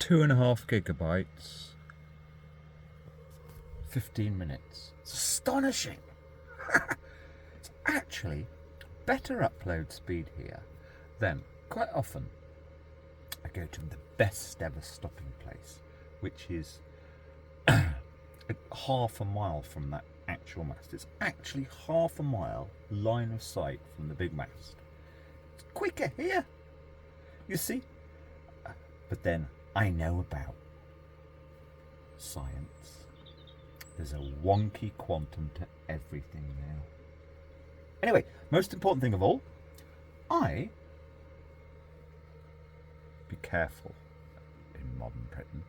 2.5 gigabytes, 15 minutes. It's astonishing. It's actually better upload speed here than quite often I go to the best ever stopping place, which is half a mile from that actual mast. It's actually half a mile line of sight from the big mast. It's quicker here, you see. But then I know about science. There's a wonky quantum to everything now. Anyway, most important thing of all, be careful in modern Britain.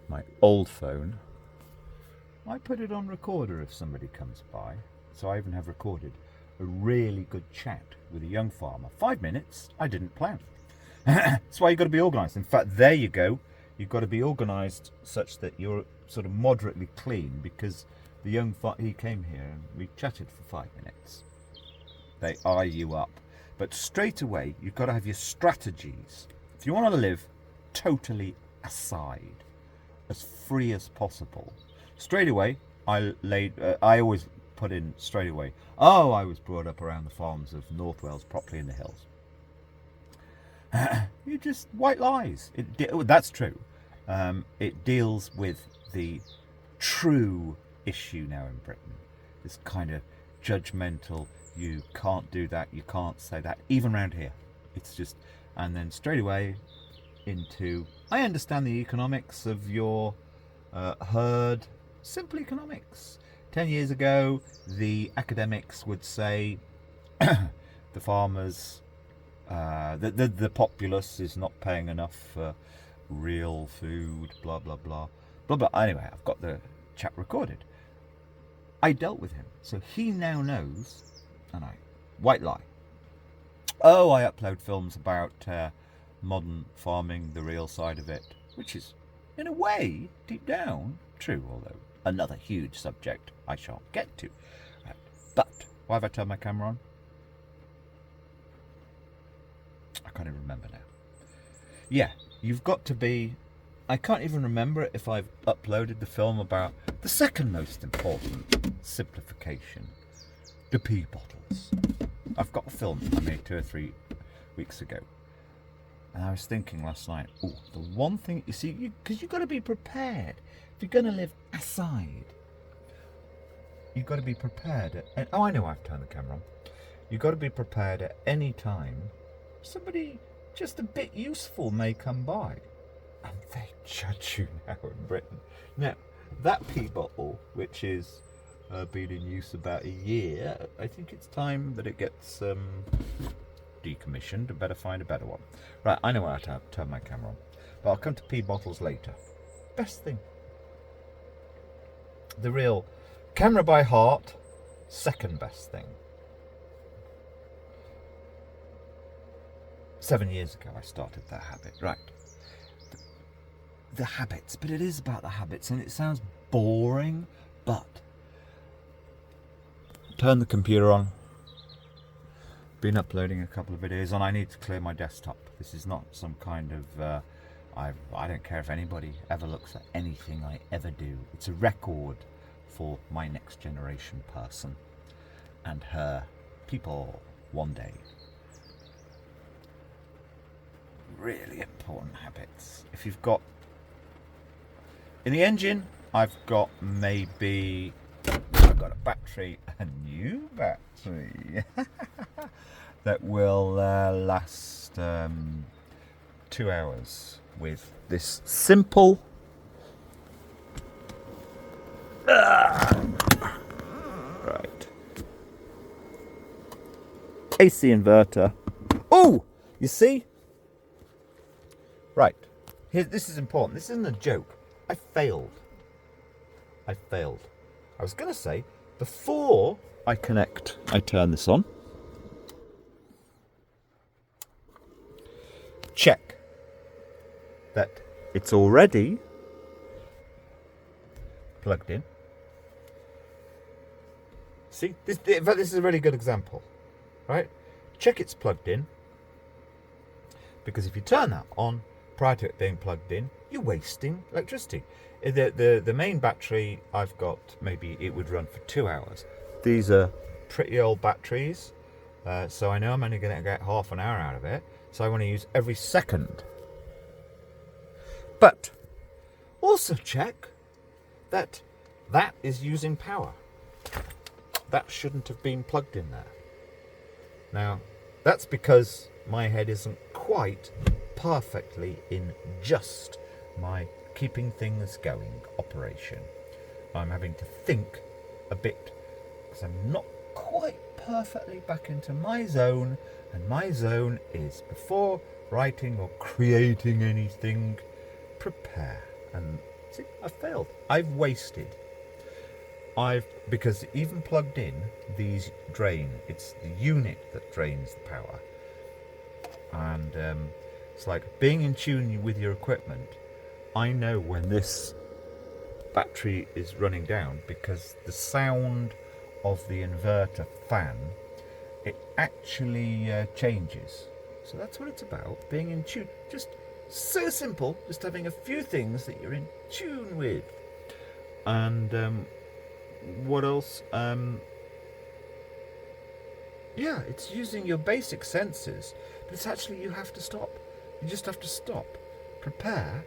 My old phone, I put it on recorder if somebody comes by. So I even have recorded a really good chat with a young farmer. 5 minutes, I didn't plan. That's why you've got to be organised. In fact, there you go. You've got to be organised such that you're sort of moderately clean, because the young he came here and we chatted for 5 minutes. They eye you up. But straight away, you've got to have your strategies. If you want to live totally aside, as free as possible, straight away, I always put in straight away, oh, I was brought up around the farms of North Wales, properly in the hills. You just white lies. That's true. It deals with the true issue now in Britain. This kind of judgmental, you can't do that, you can't say that, even around here. It's just, and then straight away into, I understand the economics of your herd, simple economics. 10 years ago, the academics would say the farmers, the populace is not paying enough for real food, blah, blah, blah, blah, blah. Anyway, I've got the chat recorded. I dealt with him, so he now knows, and I white lie. Oh, I upload films about modern farming, the real side of it, which is, in a way, deep down, true, although another huge subject I shan't get to. But, why have I turned my camera on? I can't even remember now. Yeah, you've got to be, I can't even remember if I've uploaded the film about the second most important simplification, the pee bottles. I've got a film I made 2 or 3 weeks ago, and I was thinking last night, oh, the one thing, you see, because you've got to be prepared. If you're going to live aside, you've got to be prepared. Oh, I know I've turned the camera on. You've got to be prepared at any time. Somebody just a bit useful may come by, and they judge you now in Britain. Now, that pee bottle, which is been in use about a year, I think it's time that it gets decommissioned. I better find a better one. Right, I know how to turn my camera on, but I'll come to pee bottles later. Best thing. The real camera by heart, second best thing. 7 years ago I started that habit. Right. The habits, but it is about the habits, and it sounds boring, but turn the computer on. Been uploading a couple of videos, and I need to clear my desktop. This is not some kind of I don't care if anybody ever looks at anything I ever do. It's a record for my next generation person and her people one day. Really important habits. If you've got, in the engine, I've got maybe, I've got a new battery that will last 2 hours with this simple right AC inverter. Oh, you see? Right, here, this is important. This isn't a joke. I failed. I was going to say, before I turn this on. Check that it's already plugged in. See, in fact, this is a really good example, right? Check it's plugged in, because if you turn that on, prior to it being plugged in, you're wasting electricity. The main battery I've got, maybe it would run for 2 hours. These are pretty old batteries, so I know I'm only going to get half an hour out of it, so I want to use every second. But also check that that is using power. That shouldn't have been plugged in there. Now, that's because my head isn't quite perfectly in just my keeping things going operation. I'm having to think a bit because I'm not quite perfectly back into my zone, and my zone is before writing or creating anything, prepare. And see, I've failed. I've wasted. Because even plugged in, these drain. It's the unit that drains the power. And it's like being in tune with your equipment. I know when this battery is running down because the sound of the inverter fan, it actually changes. So that's what it's about, being in tune. Just so simple, just having a few things that you're in tune with. And what else? Yeah, it's using your basic senses, but it's actually, you have to stop. You just have to stop, prepare,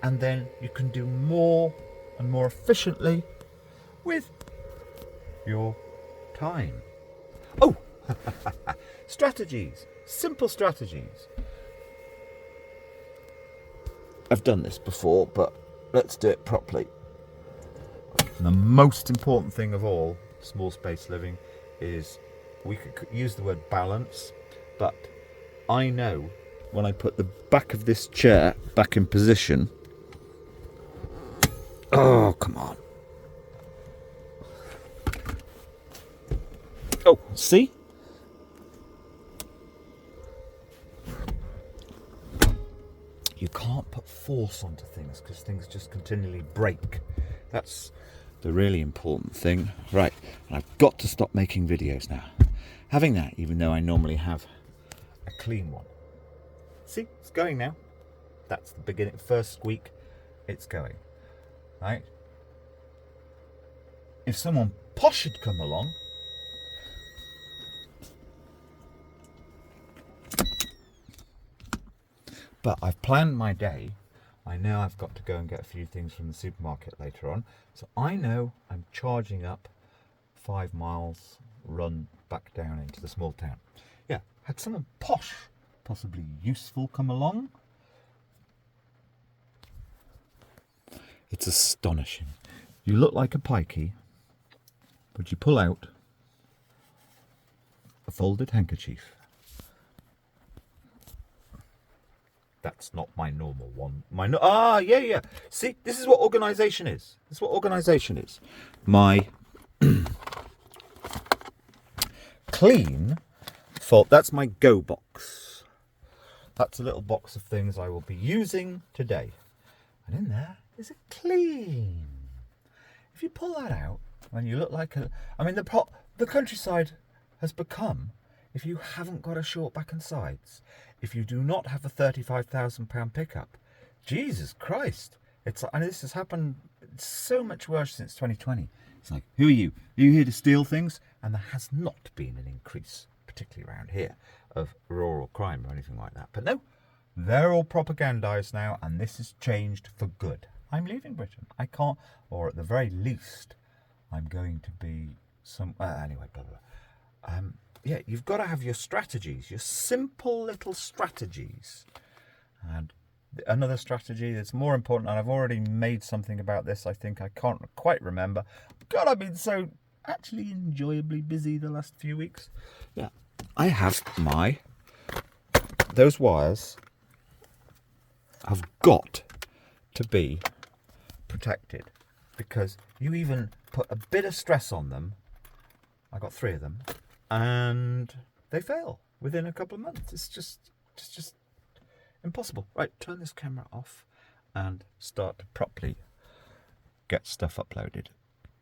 and then you can do more and more efficiently with your time. Oh, strategies, simple strategies. I've done this before, but let's do it properly. And the most important thing of all, small space living, is we could use the word balance, but I know when I put the back of this chair back in position. Oh, come on. Oh, see? You can't put force onto things because things just continually break. That's the really important thing. Right, and I've got to stop making videos now. Having that, even though I normally have a clean one. See, it's going now. That's the beginning, first squeak, it's going. Right? If someone posh had come along, but I've planned my day. I know I've got to go and get a few things from the supermarket later on. So I know I'm charging up 5 miles run back down into the small town. Yeah, had someone posh, possibly useful, come along. It's astonishing. You look like a pikey, but you pull out a folded handkerchief. That's not my normal one. Yeah. See, this is what organisation is. This is what organisation is. My clean fold. That's my go box. That's a little box of things I will be using today. And in there is a clean. If you pull that out, and you look like a... I mean, the countryside has become, if you haven't got a short back and sides, if you do not have a £35,000 pickup, Jesus Christ, and this has happened so much worse since 2020. It's like, who are you? Are you here to steal things? And there has not been an increase, particularly around here, of rural crime or anything like that. But no, they're all propagandised now, and this has changed for good. I'm leaving Britain. I can't, or at the very least, I'm going to be anyway, blah, blah. Yeah, you've got to have your strategies, your simple little strategies. And another strategy that's more important, and I've already made something about this, I think, I can't quite remember. God, I've been so actually enjoyably busy the last few weeks. Yeah, I have those wires have got to be protected, because you even put a bit of stress on them. I got 3 of them, and they fail within a couple of months. It's just impossible. Right, turn this camera off and start to properly get stuff uploaded.